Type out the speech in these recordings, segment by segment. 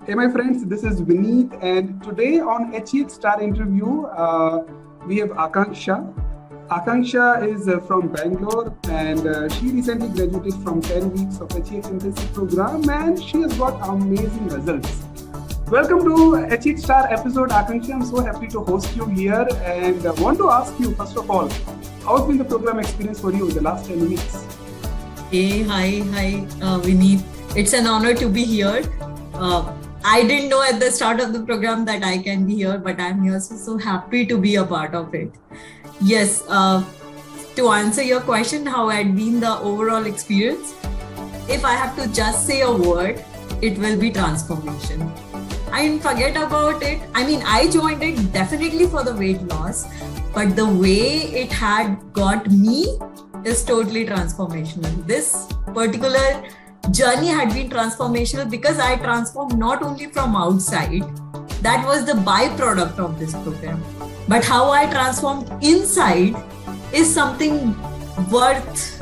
Hey, my friends, this is Vineet, and today on HEX Star interview, we have Akanksha. Akanksha is from Bangalore, and she recently graduated from 10 weeks of HEX intensive program, and she has got amazing results. Welcome to HEX Star episode, Akanksha. I'm so happy to host you here, and want to ask you first of all, how has been the program experience for you the last 10 weeks? Hi, Vineet. It's an honor to be here. I didn't know at the start of the program that I can be here, but I'm here so happy to be a part of it. Yes, to answer your question, how had been the overall experience? If I have to just say a word, it will be transformation. I didn't forget about it. I mean, I joined it definitely for the weight loss, but the way it had got me is totally transformational. This particular journey had been transformational because I transformed not only from outside, that was the byproduct of this program, but how I transformed inside is something worth,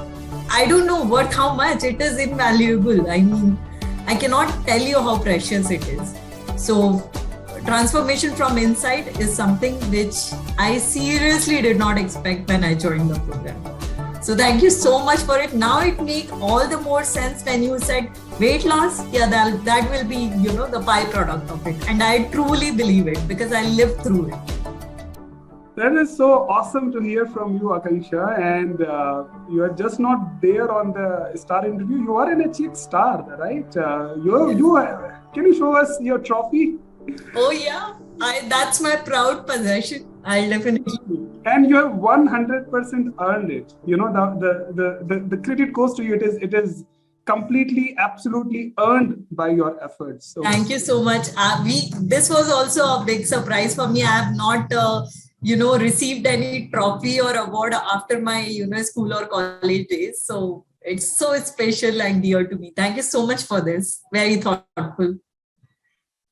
I don't know worth how much, it is invaluable. I mean, I cannot tell you how precious it is. So transformation from inside is something which I seriously did not expect when I joined the program. So thank you so much for it. Now it makes all the more sense when you said weight loss. Yeah, that will be, the byproduct of it. And I truly believe it because I lived through it. That is so awesome to hear from you, Akanksha. And you are just not there on the star interview. You are an HEX star, right? Can you show us your trophy? Oh yeah, that's my proud possession. I'll definitely. And you have 100% earned it. You know, the credit goes to you. It is completely, absolutely earned by your efforts. So thank you so much. This was also a big surprise for me. I have not, received any trophy or award after my, school or college days. So it's so special and dear to me. Thank you so much for this. Very thoughtful.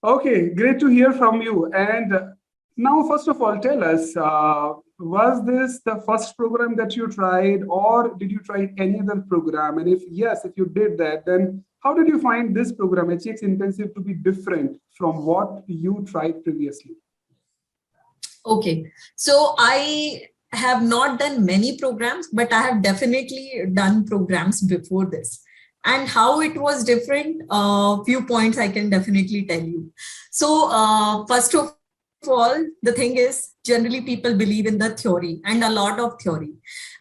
Okay, great to hear from you. And now, first of all, tell us, was this the first program that you tried, or did you try any other program? And if yes, if you did that, then how did you find this program, HEX Intensive, to be different from what you tried previously? Okay, so I have not done many programs, but I have definitely done programs before this. And how it was different, few points I can definitely tell you. So first of all, the thing is, generally people believe in the theory and a lot of theory,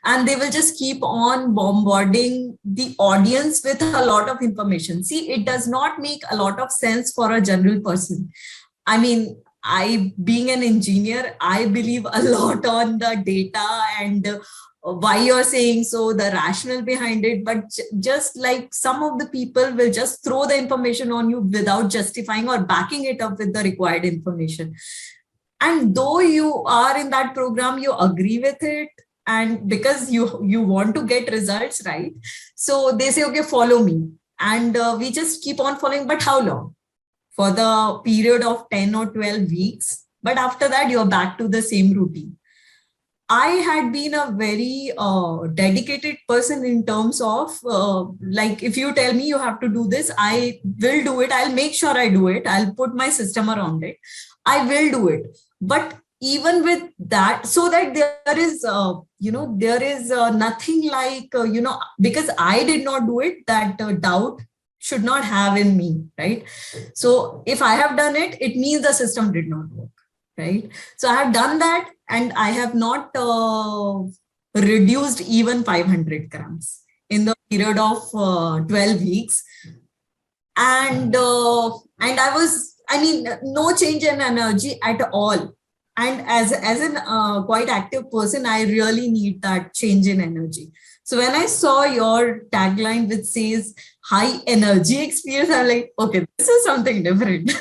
and they will just keep on bombarding the audience with a lot of information. See, it does not make a lot of sense for a general person. I mean, being an engineer, I believe a lot on the data and why you're saying so, the rationale behind it, but just like some of the people will just throw the information on you without justifying or backing it up with the required information. And though you are in that program, you agree with it, and because you want to get results, right? So they say, okay, follow me. And we just keep on following, but how long? For the period of 10 or 12 weeks. But after that, you're back to the same routine. I had been a very dedicated person in terms of like, if you tell me you have to do this, I will do it. I'll make sure I do it. I'll put my system around it. I will do it. But even with that, so that there is, there is nothing like, because I did not do it, that doubt should not have in me, right? So if I have done it, it means the system did not work, right? So I have done that, and I have not reduced even 500 grams in the period of 12 weeks. And I was, no change in energy at all. And as an quite active person, I really need that change in energy. So when I saw your tagline, which says high energy experience, I'm like, okay, this is something different.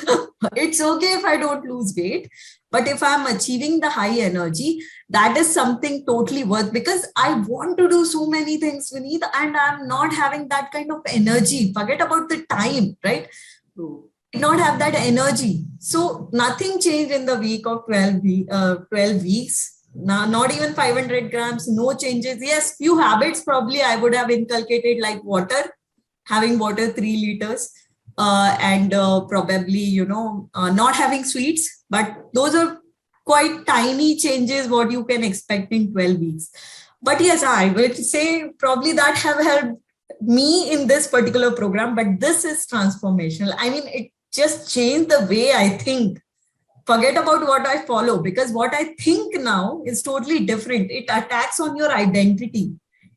It's okay if I don't lose weight, but if I'm achieving the high energy, that is something totally worth, because I want to do so many things, Vineet, and I'm not having that kind of energy. Forget about the time, right? Not have that energy. So nothing changed in the week of 12 weeks. Not even 500 grams, no changes. Yes, few habits probably I would have inculcated, like water, having water 3 liters, and probably, not having sweets, but those are quite tiny changes what you can expect in 12 weeks. But yes, I would say probably that have helped me in this particular program, but this is transformational. I mean, it just changed the way I think. Forget about what I follow, because what I think now is totally different. It attacks on your identity.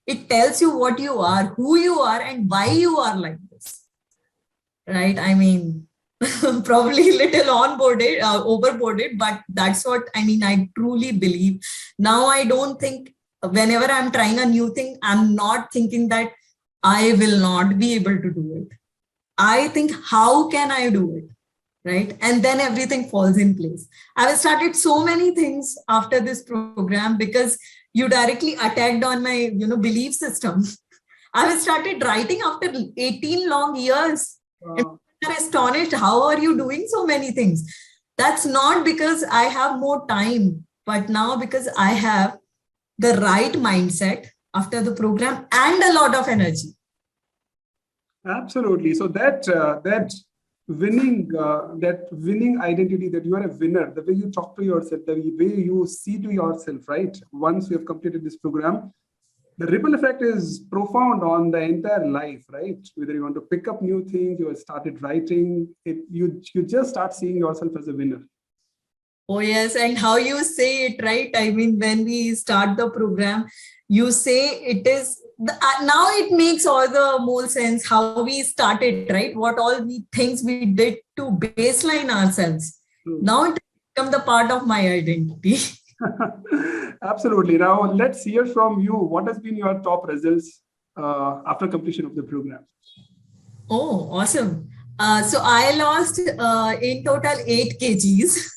It tells you what you are, who you are, and why you are like this. Right? I mean, probably little onboarded, overboarded, but that's what I mean. I truly believe. Now I don't think, whenever I'm trying a new thing, I'm not thinking that I will not be able to do it. I think, how can I do it? Right? And then everything falls in place. I have started so many things after this program because you directly attacked on my, belief system. I have started writing after 18 long years. And they're astonished. How are you doing so many things? That's not because I have more time, but now because I have the right mindset after the program and a lot of energy. Absolutely. So that winning identity, that you are a winner, the way you talk to yourself, the way you see to yourself, right? Once you have completed this program, the ripple effect is profound on the entire life, right? Whether you want to pick up new things, you have started writing, you just start seeing yourself as a winner. Oh, yes. And how you say it, right? I mean, when we start the program, you say it is, now it makes all the more sense how we started, right? What all the things we did to baseline ourselves. Now it become the part of my identity. Absolutely. Now let's hear from you. What has been your top results after completion of the program? Oh, awesome. So I lost in total 8 kgs,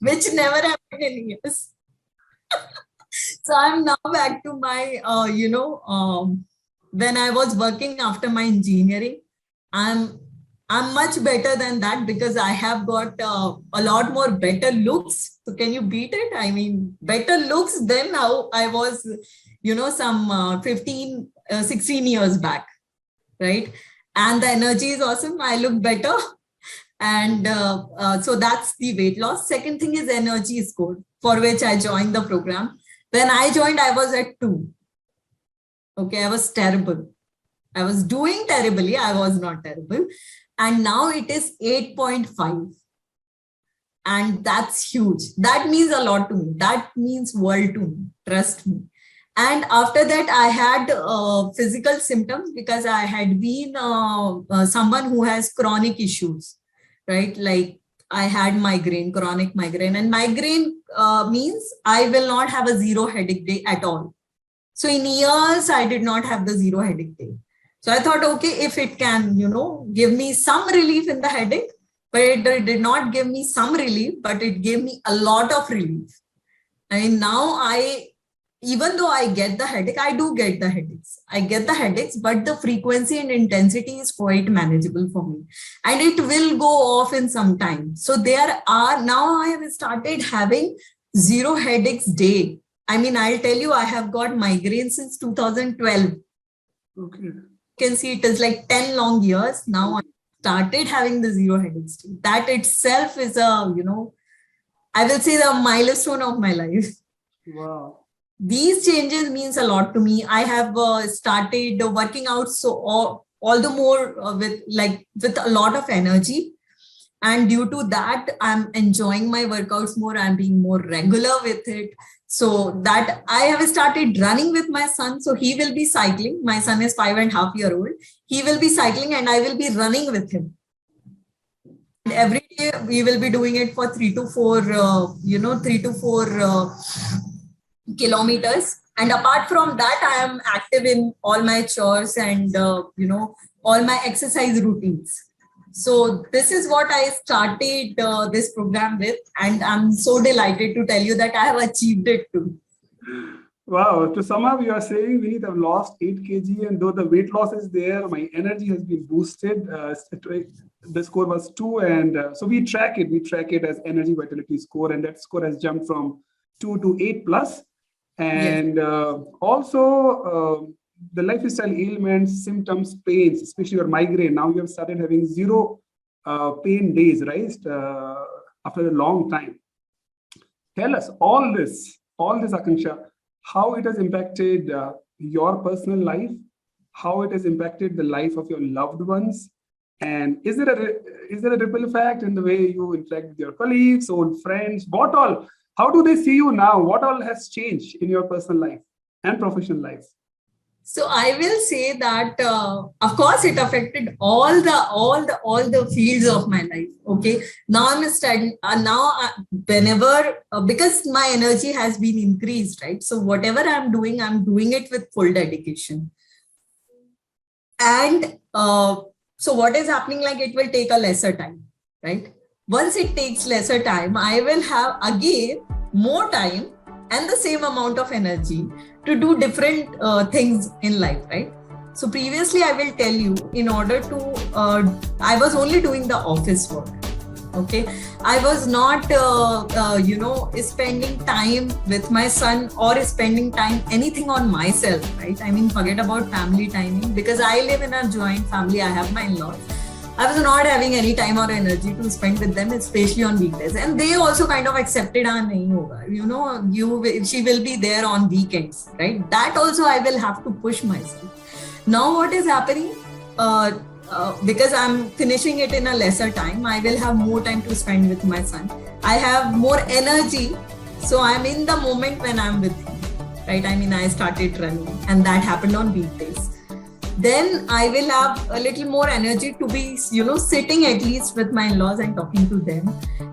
which never happened in years. So I'm now back to my, when I was working after my engineering, I'm much better than that because I have got a lot more better looks. So can you beat it? I mean, better looks than how I was, some 15, 16 years back, right? And the energy is awesome. I look better. And so that's the weight loss. Second thing is energy score, for which I joined the program. When I joined, I was at 2. Okay, I was terrible. I was doing terribly. I was not terrible. And now it is 8.5. And that's huge. That means a lot to me. That means world to me. Trust me. And after that, I had physical symptoms because I had been someone who has chronic issues, right? Like I had migraine, chronic migraine, and migraine means I will not have a 0 headache day at all. So in years, I did not have the 0 headache day. So I thought, okay, if it can, give me some relief in the headache, but it did not give me some relief, but it gave me a lot of relief. I mean, now even though I get the headache, I do get the headaches. I get the headaches, but the frequency and intensity is quite manageable for me. And it will go off in some time. So now I have started having 0 headaches day. I mean, I'll tell you, I have got migraine since 2012. Okay. You can see it is like 10 long years. Now I started having the 0 headaches day. That itself is I will say the milestone of my life. Wow. These changes means a lot to me. I have started working out all the more with a lot of energy. And due to that, I'm enjoying my workouts more. I'm being more regular with it. So that I have started running with my son. So he will be cycling. My son is 5.5-year-old. He will be cycling and I will be running with him. And every day we will be doing it for 3 to 4, 3 to 4 kilometers. And apart from that, I am active in all my chores and, all my exercise routines. So this is what I started this program with. And I'm so delighted to tell you that I have achieved it too. Wow. To sum up, you are saying, Vineet, I've lost 8 kg, and though the weight loss is there, my energy has been boosted. The score was 2. And so we track it as energy vitality score. And that score has jumped from 2 to 8+. And also, the lifestyle ailments, symptoms, pains, especially your migraine. Now you have started having zero pain days, right? After a long time. Tell us all this, Akanksha, how it has impacted your personal life, how it has impacted the life of your loved ones, and is there a ripple effect in the way you interact with your colleagues, old friends? What all? How do they see you now? What all has changed in your personal life and professional life? So I will say that of course it affected all the fields of my life. Okay, now I'm studying whenever because my energy has been increased, right? So whatever I'm doing it with full dedication. And so what is happening, like it will take a lesser time, right? Once it takes lesser time, I will have again more time and the same amount of energy to do different things in life, right? So previously, I will tell you, in order to, I was only doing the office work. Okay, I was not, spending time with my son or spending time anything on myself, right? I mean, forget about family timing, because I live in a joint family. I have my in-laws. I was not having any time or energy to spend with them, especially on weekdays. And they also kind of accepted, she will be there on weekends, right? That also I will have to push myself. Now what is happening? Because I'm finishing it in a lesser time, I will have more time to spend with my son. I have more energy. So I'm in the moment when I'm with him, right? I mean, I started running and that happened on weekdays. Then I will have a little more energy to be, sitting at least with my in-laws and talking to them.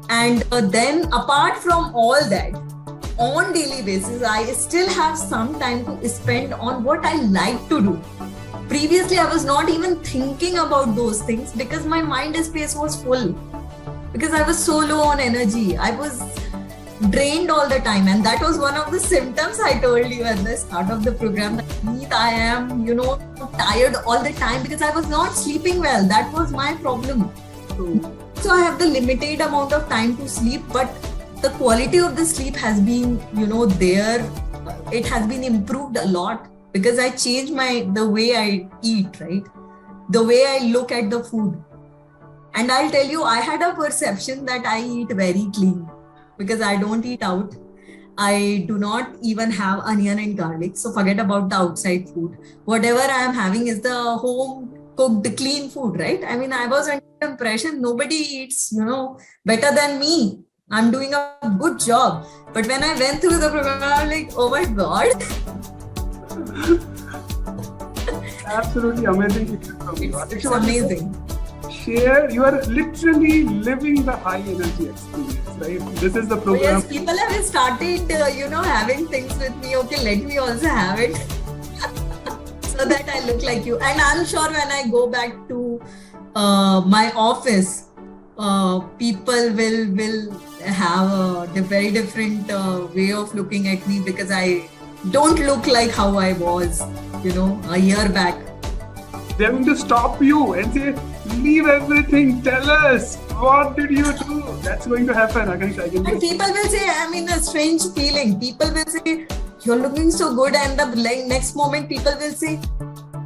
And then apart from all that, on daily basis, I still have some time to spend on what I like to do. Previously, I was not even thinking about those things because my mind space was full. Because I was so low on energy. I was drained all the time. And that was one of the symptoms I told you at the start of the program. That I am, tired all the time because I was not sleeping well. That was my problem. So I have the limited amount of time to sleep, but the quality of the sleep has been, there. It has been improved a lot. Because I changed the way I eat, right? The way I look at the food. And I'll tell you, I had a perception that I eat very clean because I don't eat out. I do not even have onion and garlic. So forget about the outside food. Whatever I am having is the home cooked clean food, right? I mean, I was under the impression nobody eats, better than me. I'm doing a good job. But when I went through the program, I was like, oh my God. Absolutely amazing. It's amazing. Share, you are literally living the high energy experience, right? This is the program. Yes, people have started, having things with me. Okay, let me also have it. So that I look like you. And I'm sure when I go back to my office, people will have a very different way of looking at me because I don't look like how I was, a year back. They're going to stop you and say, leave everything, tell us, what did you do? That's going to happen, Akanksha. And people will say, a strange feeling. People will say, you're looking so good. And the next moment, people will say,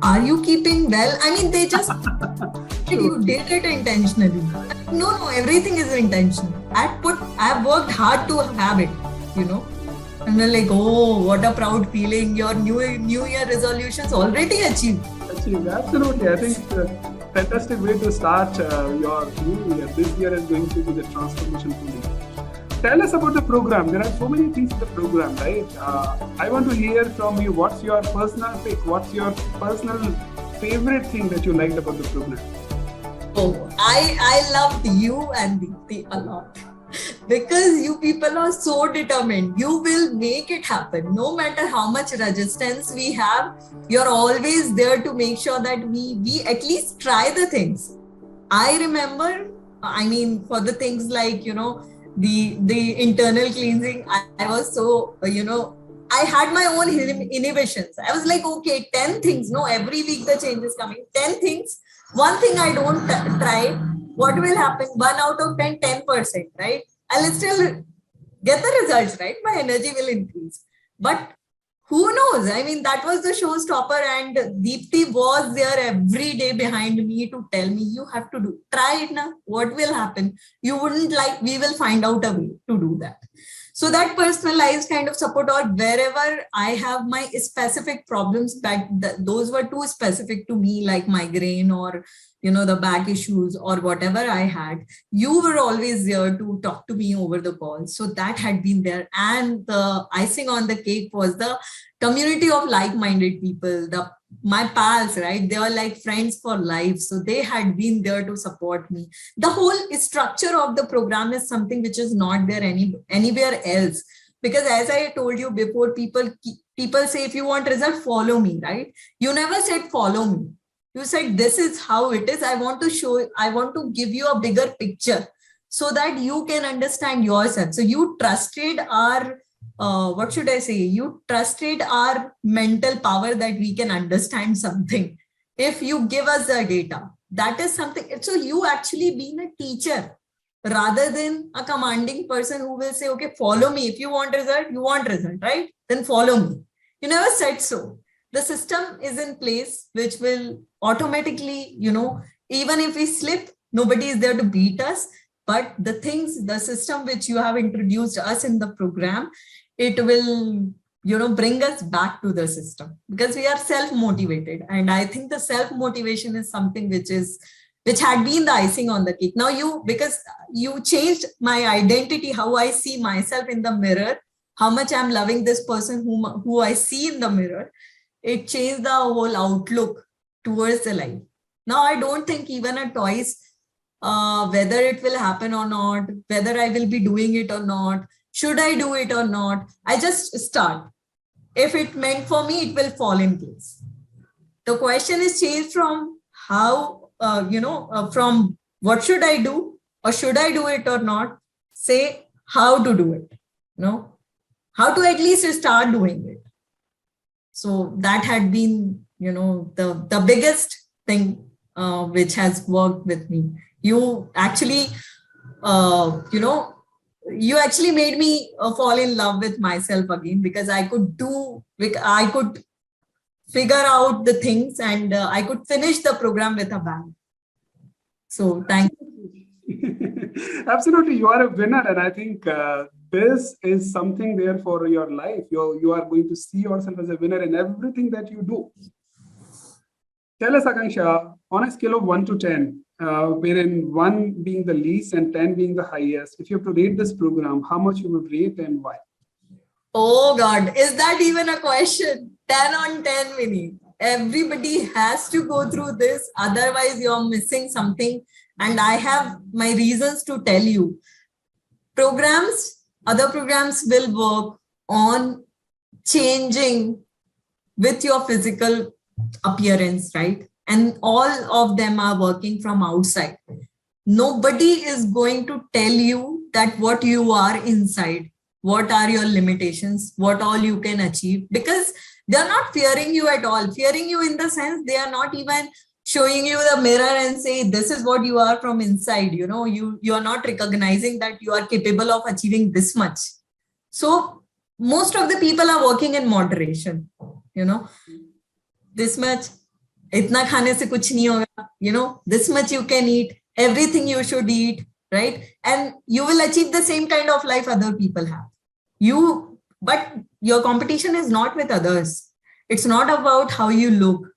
are you keeping well? I mean, they just, you did it intentionally. No, everything is intentional. I've worked hard to have it, And they're like, oh, what a proud feeling. Your New Year resolutions already achieved. Absolutely. I think it's a fantastic way to start your new year. This year is going to be the transformation for you. Tell us about the program. There are so many things in the program, right? I want to hear from you. What's your personal pick? What's your personal favorite thing that you liked about the program? Oh, I loved you and Deepti a lot. Because you people are so determined. You will make it happen. No matter how much resistance we have, you're always there to make sure that we at least try the things. I remember, for the things like, the internal cleansing, I was so, I had my own inhibitions. I was like, okay, 10 things. No, every week the change is coming. 10 things. One thing I don't try. What will happen? 1 out of 10, 10%, right? I'll still get the results, right? My energy will increase. But who knows? I mean, that was the showstopper, and Deepti was there every day behind me to tell me, you have to try it now. What will happen? You wouldn't like, we will find out a way to do that. So that personalized kind of support, or wherever I have my specific problems, but those were too specific to me, like migraine or, the back issues or whatever I had, you were always there to talk to me over the call. So that had been there. And the icing on the cake was the community of like-minded people, my pals, right? They were like friends for life. So they had been there to support me. The whole structure of the program is something which is not there anywhere else. Because as I told you before, people say, if you want result, follow me, right? You never said follow me. You said, this is how it is. I want to give you a bigger picture so that you can understand yourself. So you trusted our, you trusted our mental power that we can understand something. If you give us the data, that is something. So you actually being a teacher rather than a commanding person who will say, okay, follow me. If you want result, right? Then follow me. You never said so. The system is in place, which will automatically, even if we slip, nobody is there to beat us. But the system which you have introduced us in the program, it will, bring us back to the system, because we are self-motivated. And I think the self-motivation is something which had been the icing on the cake. Now because you changed my identity, how I see myself in the mirror, how much I'm loving this person who I see in the mirror. It changed the whole outlook towards the life. Now, I don't think even a twice, whether it will happen or not, whether I will be doing it or not, should I do it or not, I just start. If it meant for me, it will fall in place. The question is changed from how, from what should I do or should I do it or not, say how to do it, how to at least start doing it. So that had been, the biggest thing which has worked with me. You actually, you actually made me fall in love with myself again, because I could figure out the things, and I could finish the program with a bang. So thank you. Absolutely. You are a winner. And I think this is something there for your life. You are going to see yourself as a winner in everything that you do. Tell us, Akanksha, on a scale of 1 to 10, wherein 1 being the least and 10 being the highest, if you have to rate this program, how much you would rate and why? Oh God, is that even a question? 10 on 10, Vinny. Everybody has to go through this. Otherwise, you're missing something. And I have my reasons to tell you. Other programs will work on changing with your physical appearance, right? And all of them are working from outside. Nobody is going to tell you that what you are inside, what are your limitations, what all you can achieve, because they're not fearing you at all. Fearing you in the sense they are not even showing you the mirror and say, this is what you are from inside. You are not recognizing that you are capable of achieving this much. So most of the people are working in moderation, this much, itna khane se kuch nahi hoga, this much you can eat, everything you should eat, right? And you will achieve the same kind of life other people have. But your competition is not with others. It's not about how you look.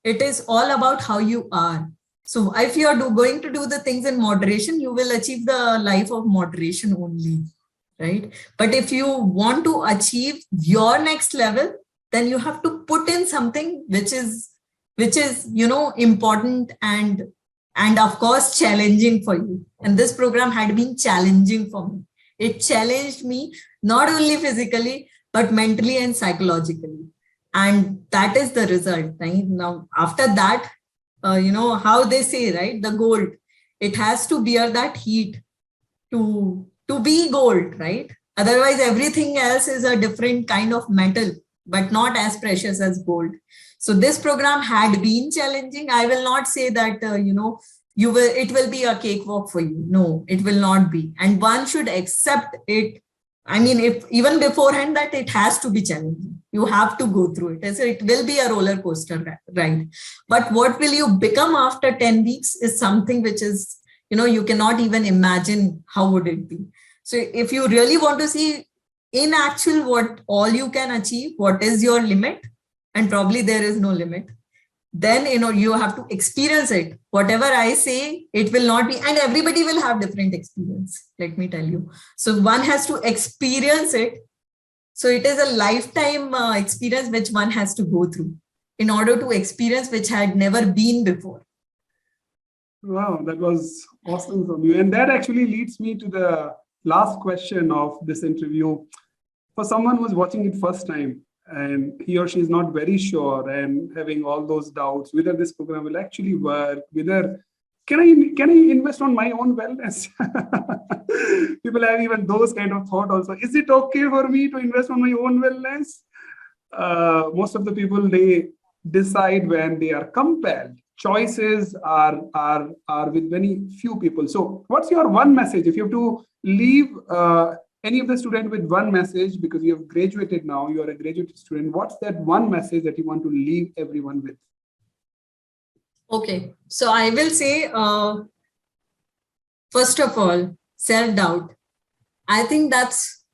It is all about how you are. So if you are going to do the things in moderation, you will achieve the life of moderation only, right? But if you want to achieve your next level, then you have to put in something which is important and of course challenging for you. And this program had been challenging for me. It challenged me not only physically, but mentally and psychologically. And that is the result. Right? Now, after that, how they say, right, the gold, it has to bear that heat to be gold, right? Otherwise, everything else is a different kind of metal, but not as precious as gold. So this program had been challenging. I will not say that, it will be a cakewalk for you. No, it will not be. And one should accept it. I mean, if even beforehand that it has to be challenging. You have to go through it. So it will be a roller coaster ride. But what will you become after 10 weeks is something which is, you cannot even imagine how would it be. So if you really want to see in actual what all you can achieve, what is your limit, and probably there is no limit, then you have to experience it. Whatever I say, it will not be, and everybody will have different experience, let me tell you. So one has to experience it. So it is a lifetime experience which one has to go through in order to experience which had never been before. Wow, that was awesome from you. And that actually leads me to the last question of this interview. For someone who's watching it first time, and he or she is not very sure and having all those doubts whether this program will actually work, whether can I invest on my own wellness? People have even those kind of thought also. Is it okay for me to invest on my own wellness? Most of the people, they decide when they are compelled. Choices are with very few people. So what's your one message? If you have to leave any of the student with one message, because you have graduated now, you are a graduate student, what's that one message that you want to leave everyone with? Okay, so I will say, first of all, self-doubt. I think that's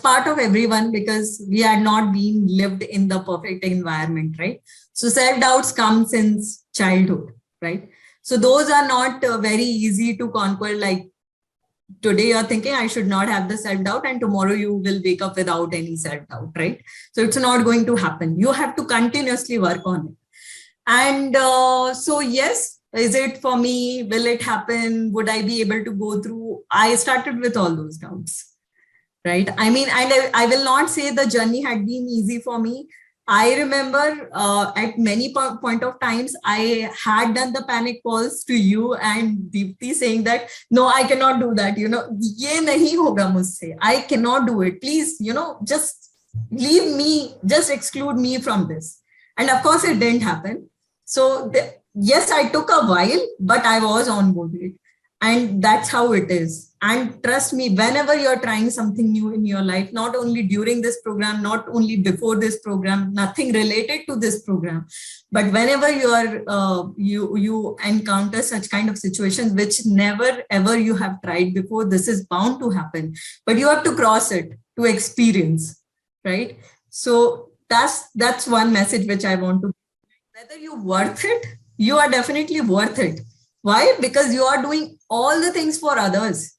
part of everyone, because we are not being lived in the perfect environment, right? So self-doubts come since childhood, right? So those are not very easy to conquer. Like today you're thinking I should not have the self-doubt, and tomorrow you will wake up without any self-doubt, right? So it's not going to happen. You have to continuously work on it. And so yes, is it for me? Will it happen? Would I be able to go through? I started with all those doubts, right? I mean, and I will not say the journey had been easy for me. I remember at many point of times, I had done the panic calls to you and Deepti saying that, no, I cannot do that. Ye nahi hoga mujhse. I cannot do it. Please, just leave me, just exclude me from this. And of course, it didn't happen. So yes, I took a while, but I was on board with it. And that's how it is. And trust me, whenever you're trying something new in your life, not only during this program, not only before this program, nothing related to this program, but whenever you encounter such kind of situations, which never ever you have tried before, this is bound to happen, but you have to cross it to experience, right? So that's one message which I want to, whether you're worth it, you are definitely worth it. Why? Because you are doing all the things for others.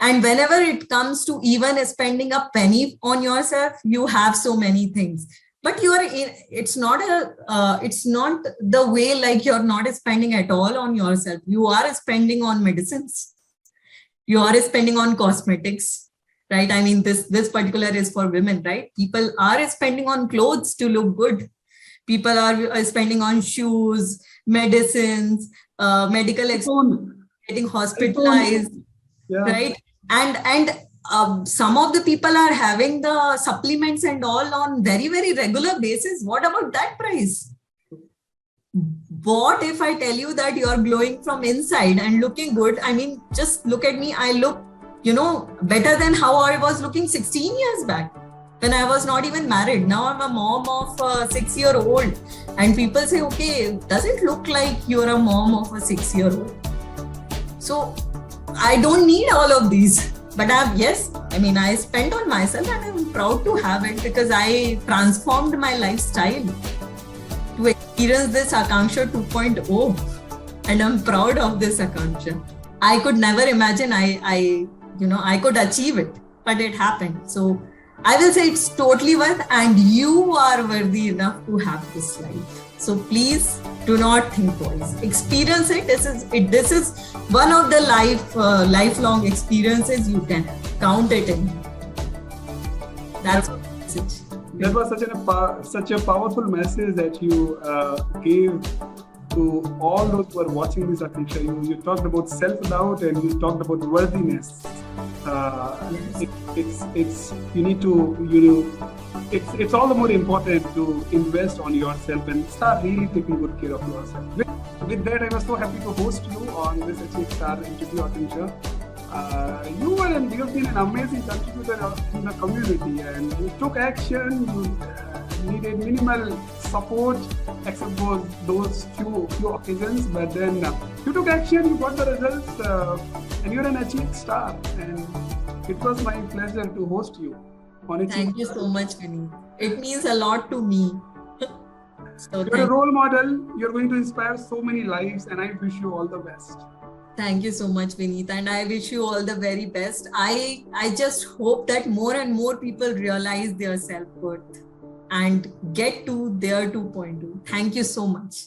And whenever it comes to even spending a penny on yourself, you have so many things. But it's not the way like you're not spending at all on yourself. You are spending on medicines. You are spending on cosmetics, right? I mean, this particular is for women, right? People are spending on clothes to look good. People are spending on shoes, medicines, medical expenses, getting hospitalized, yeah. Right? And some of the people are having the supplements and all on very, very regular basis. What about that price? What if I tell you that you are glowing from inside and looking good? I mean, just look at me. I look, better than how I was looking 16 years back, when I was not even married. Now I'm a mom of a 6-year-old. And people say, okay, does it look like you're a mom of a 6-year-old? So I don't need all of these. But I spent on myself, and I'm proud to have it, because I transformed my lifestyle to experience this Akanksha 2.0. And I'm proud of this Akanksha. I could never imagine I could achieve it, but it happened. So I will say it's totally worth, and you are worthy enough to have this life. So please do not think twice. Experience it. This is one of the lifelong experiences you can have. Count it in. That's the message. That was such a powerful message that you gave to all those who are watching this, Akanksha. You talked about self-doubt and you talked about worthiness. It's all the more important to invest on yourself and start really taking good care of yourself. With that, I was so happy to host you on this HEX interview, Akanksha. You have been an amazing contributor in the community, and you took action. needed minimal support except for those few occasions. But then you took action, you got the results, and you're an HEX star. And it was my pleasure to host you on HEX. Thank you so much, Vinny. It means a lot to me. So you're a role model. You're going to inspire so many lives, and I wish you all the best. Thank you so much, Vineet, and I wish you all the very best. I just hope that more and more people realize their self-worth and get to their 2.2. Thank you so much.